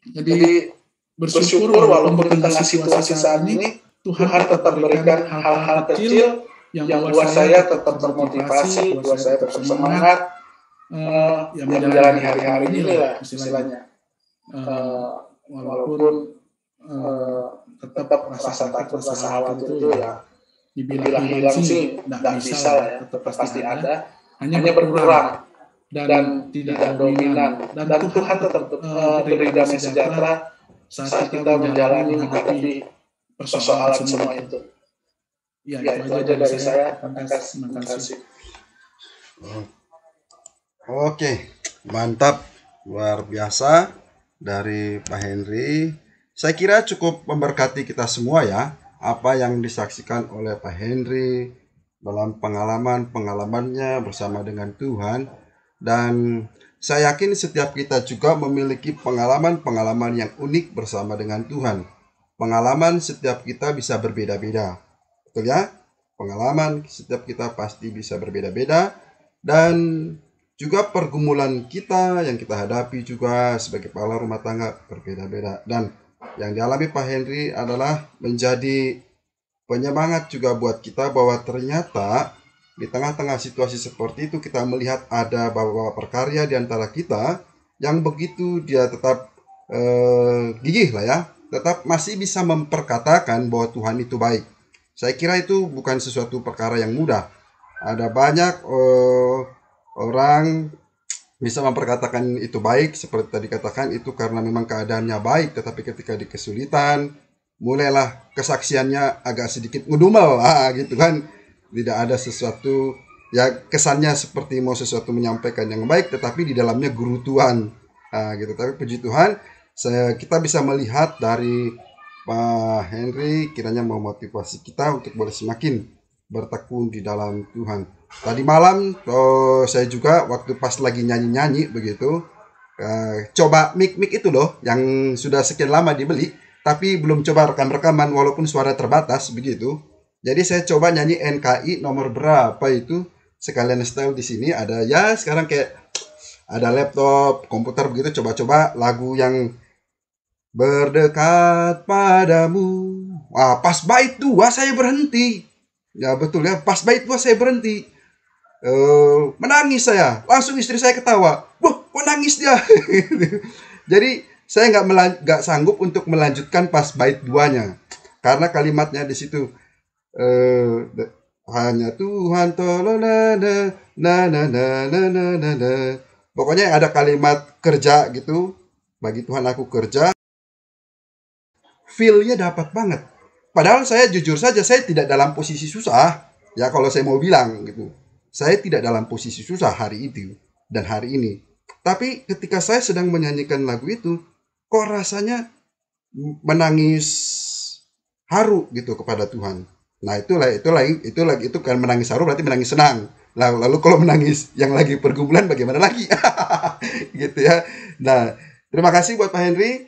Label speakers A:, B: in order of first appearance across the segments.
A: Jadi bersyukur walaupun di tengah situasi saat ini, Tuhan tetap berikan hal-hal kecil yang buat saya tetap termotivasi, buat saya tetap semangat, yang menjalani hari-hari ini lah istilahnya. Walaupun tetap rasa takut, rasa khawatir itu ya dibilang hilang sih nggak bisa lah ya, tetap pasti ada, hanya berkurang dan tidak dominan. Dan Tuhan tetap beri damai sejahtera saat kita menjalani menghadapi persoalan semua itu. Ya itu aja dari saya. Terima kasih.
B: Oke, mantap, luar biasa dari Pak Henry. Saya kira cukup memberkati kita semua ya, apa yang disaksikan oleh Pak Henry dalam pengalamannya bersama dengan Tuhan. Dan saya yakin setiap kita juga memiliki pengalaman-pengalaman yang unik bersama dengan Tuhan. Pengalaman setiap kita bisa berbeda-beda, betul ya? Pengalaman setiap kita pasti bisa berbeda-beda, dan juga pergumulan kita yang kita hadapi juga sebagai kepala rumah tangga berbeda-beda. Dan yang dialami Pak Henry adalah menjadi penyemangat juga buat kita bahwa ternyata di tengah-tengah situasi seperti itu kita melihat ada bapak-bapak berkarya di antara kita yang begitu dia tetap gigih lah ya, tetap masih bisa memperkatakan bahwa Tuhan itu baik. Saya kira itu bukan sesuatu perkara yang mudah. Ada banyak orang bisa memperkatakan itu baik, seperti tadi katakan itu karena memang keadaannya baik, tetapi ketika di kesulitan mulailah kesaksiannya agak sedikit ngudumel gitu kan. Tidak ada sesuatu ya, kesannya seperti mau sesuatu menyampaikan yang baik tetapi di dalamnya gerutuan gitu. Tapi puji Tuhan, kita bisa melihat dari Pak Henry kiranya memotivasi kita untuk boleh semakin bertekun di dalam Tuhan. Tadi malam saya juga waktu pas lagi nyanyi-nyanyi begitu, coba mic itu loh yang sudah sekian lama dibeli tapi belum coba rekam-rekaman walaupun suara terbatas begitu. Jadi saya coba nyanyi NKI nomor berapa itu, sekalian style di sini ada ya, sekarang kayak ada laptop, komputer begitu, coba-coba lagu yang berdekat padamu. Wah, pas bait 2 saya berhenti. Ya betul ya, pas bait 2 saya berhenti. Menangis saya, langsung istri saya ketawa. Wah, kok nangis dia? Jadi saya nggak sanggup untuk melanjutkan pas bait 2-nya karena kalimatnya di situ. Hanya Tuhan tolong pokoknya ada kalimat kerja gitu, bagi Tuhan aku kerja, feel-nya dapat banget. Padahal saya jujur saja saya tidak dalam posisi susah ya, kalau saya mau bilang gitu, saya tidak dalam posisi susah hari itu dan hari ini. Tapi ketika saya sedang menyanyikan lagu itu, kok rasanya menangis haru gitu kepada Tuhan. Nah itu kan menangis haru berarti menangis senang. Lalu kalau menangis yang lagi pergumulan bagaimana lagi? Gitu ya. Nah, terima kasih buat Pak Henry.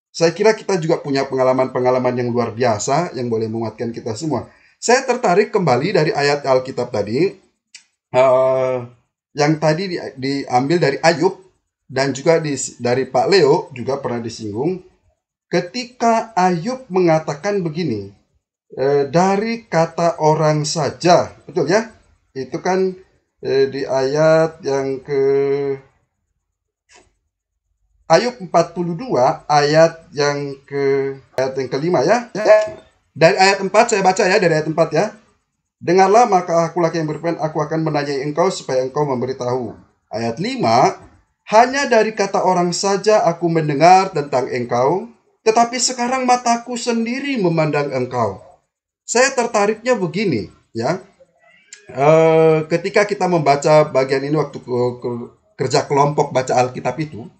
B: Saya kira kita juga punya pengalaman-pengalaman yang luar biasa yang boleh menguatkan kita semua. Saya tertarik kembali dari ayat Alkitab tadi, yang tadi diambil dari Ayub dan juga dari Pak Leo juga pernah disinggung. Ketika Ayub mengatakan begini, dari kata orang saja, betul ya? Itu kan di ayat yang Ayub 42 ayat yang kelima ya. Dari ayat 4 saya baca ya, dari ayat 4 ya. Dengarlah maka akulah yang berfirman, aku akan menanyai engkau supaya engkau memberitahu. Ayat 5, hanya dari kata orang saja aku mendengar tentang engkau, tetapi sekarang mataku sendiri memandang engkau. Saya tertariknya begini ya, ketika kita membaca bagian ini waktu kerja kelompok baca Alkitab itu,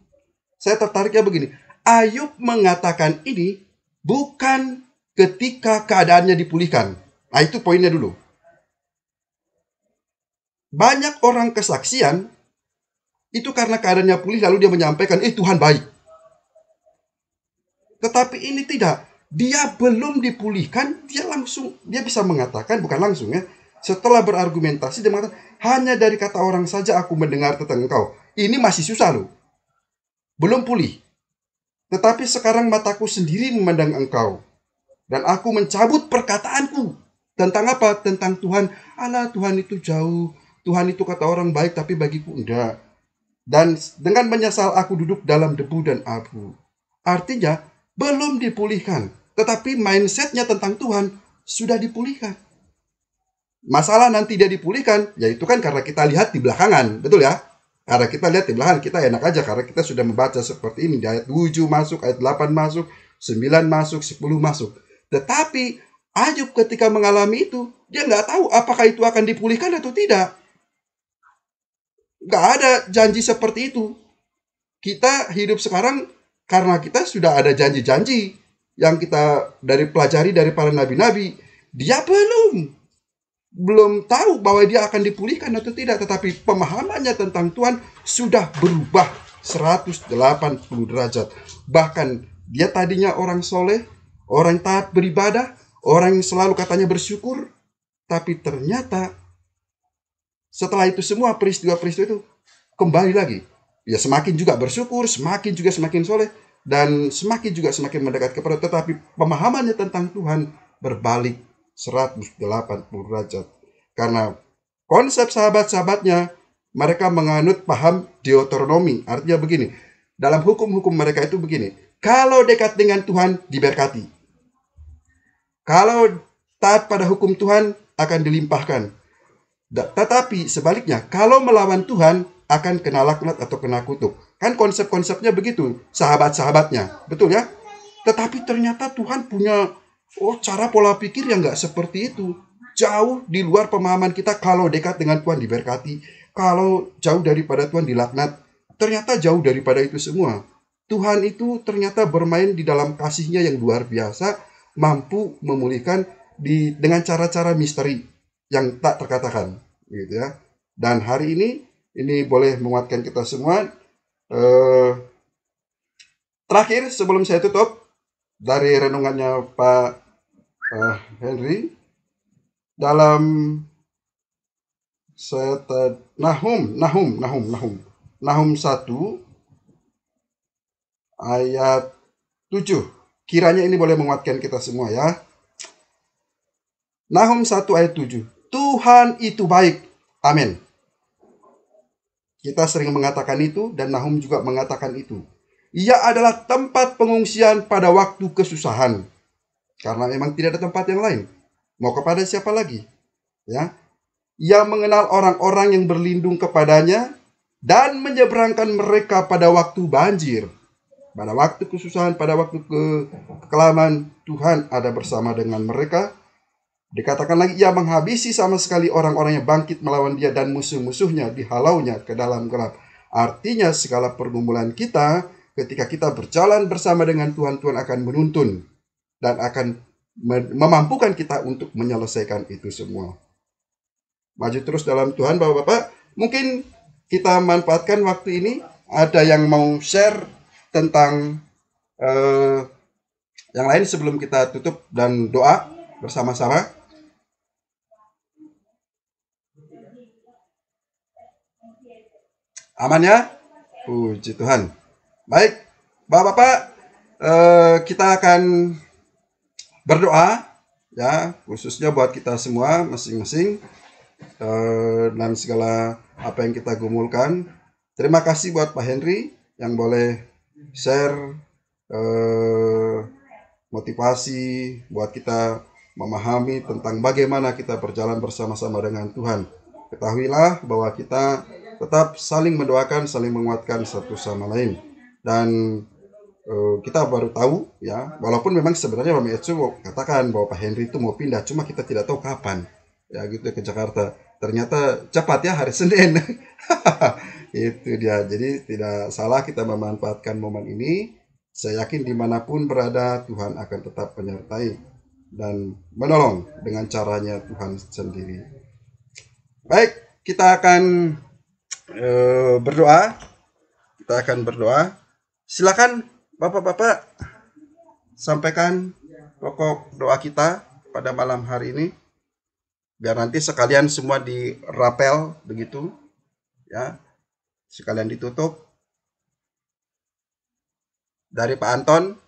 B: saya tertariknya begini. Ayub mengatakan ini bukan ketika keadaannya dipulihkan. Nah itu poinnya dulu. Banyak orang kesaksian itu karena keadaannya pulih lalu dia menyampaikan Tuhan baik. Tetapi ini tidak. Dia belum dipulihkan, dia bisa mengatakan, bukan langsung ya, setelah berargumentasi dia mengatakan, hanya dari kata orang saja aku mendengar tentang engkau. Ini masih susah loh, belum pulih. Tetapi sekarang mataku sendiri memandang engkau. Dan aku mencabut perkataanku. Tentang apa? Tentang Tuhan. Alah, Tuhan itu jauh. Tuhan itu kata orang baik, tapi bagiku enggak. Dan dengan menyesal aku duduk dalam debu dan abu. Artinya, belum dipulihkan. Tetapi mindsetnya tentang Tuhan sudah dipulihkan. Masalah nanti dia dipulihkan, yaitu kan karena kita lihat di belakangan. Betul ya? Karena kita lihat di belakang, kita enak aja. Karena kita sudah membaca seperti ini. Di ayat 7 masuk, ayat 8 masuk, 9 masuk, 10 masuk. Tetapi Ayub ketika mengalami itu, dia nggak tahu apakah itu akan dipulihkan atau tidak. Nggak ada janji seperti itu. Kita hidup sekarang karena kita sudah ada janji-janji yang kita dari pelajari dari para nabi-nabi. Dia belum tahu bahwa dia akan dipulihkan atau tidak. Tetapi pemahamannya tentang Tuhan sudah berubah 180 derajat. Bahkan dia tadinya orang soleh, orang taat beribadah, orang yang selalu katanya bersyukur. Tapi ternyata setelah itu semua peristiwa-peristiwa itu kembali lagi. Ya semakin juga bersyukur, semakin soleh. Dan semakin mendekat kepada. Tetapi pemahamannya tentang Tuhan berbalik 180 derajat. Karena konsep sahabat-sahabatnya, mereka menganut paham Deuteronomi. Artinya begini, dalam hukum-hukum mereka itu begini. Kalau dekat dengan Tuhan, diberkati. Kalau taat pada hukum Tuhan, akan dilimpahkan. Tetapi sebaliknya, kalau melawan Tuhan, akan kena laknat atau kena kutuk. Kan konsep-konsepnya begitu, sahabat-sahabatnya. Betul ya? Tetapi ternyata Tuhan punya cara pola pikir yang nggak seperti itu. Jauh di luar pemahaman kita. Kalau dekat dengan Tuhan diberkati, kalau jauh daripada Tuhan dilaknat. Ternyata jauh daripada itu semua. Tuhan itu ternyata bermain di dalam kasih-Nya yang luar biasa, mampu memulihkan dengan cara-cara misteri yang tak terkatakan, gitu ya. Dan hari ini boleh menguatkan kita semua. Terakhir sebelum saya tutup, dari renungannya Pak Henry dalam Nahum 1 ayat 7. Kiranya ini boleh menguatkan kita semua ya. Nahum 1 ayat 7. Tuhan itu baik. Amin. Kita sering mengatakan itu dan Nahum juga mengatakan itu. Ia adalah tempat pengungsian pada waktu kesusahan. Karena memang tidak ada tempat yang lain. Mau kepada siapa lagi? Ya. Ia mengenal orang-orang yang berlindung kepadanya dan menyeberangkan mereka pada waktu banjir. Pada waktu kesusahan, pada waktu kekelaman, Tuhan ada bersama dengan mereka. Dikatakan lagi, ia menghabisi sama sekali orang-orang yang bangkit melawan dia dan musuh-musuhnya dihalaunya ke dalam gelap. Artinya segala pergumulan kita, ketika kita berjalan bersama dengan Tuhan, Tuhan akan menuntun dan akan memampukan kita untuk menyelesaikan itu semua. Maju terus dalam Tuhan, Bapak-Bapak. Mungkin kita manfaatkan waktu ini. Ada yang mau share tentang yang lain sebelum kita tutup dan doa bersama-sama. Aman ya? Puji Tuhan. Baik, Bapak-Bapak, kita akan berdoa ya, khususnya buat kita semua masing-masing dan segala apa yang kita gumulkan. Terima kasih buat Pak Henry yang boleh share motivasi buat kita memahami tentang bagaimana kita berjalan bersama-sama dengan Tuhan. Ketahuilah bahwa kita tetap saling mendoakan, saling menguatkan satu sama lain. Dan kita baru tahu ya, walaupun memang sebenarnya Mami Etsu katakan bahwa Pak Henry itu mau pindah, cuma kita tidak tahu kapan ya gitu ke Jakarta. Ternyata cepat ya, hari Senin. Itu dia. Jadi tidak salah kita memanfaatkan momen ini. Saya yakin dimanapun berada, Tuhan akan tetap menyertai dan menolong dengan caranya Tuhan sendiri. Baik, kita akan berdoa. Silakan Bapak-bapak sampaikan pokok doa kita pada malam hari ini, biar nanti sekalian semua dirapel begitu ya, sekalian ditutup dari Pak Anton.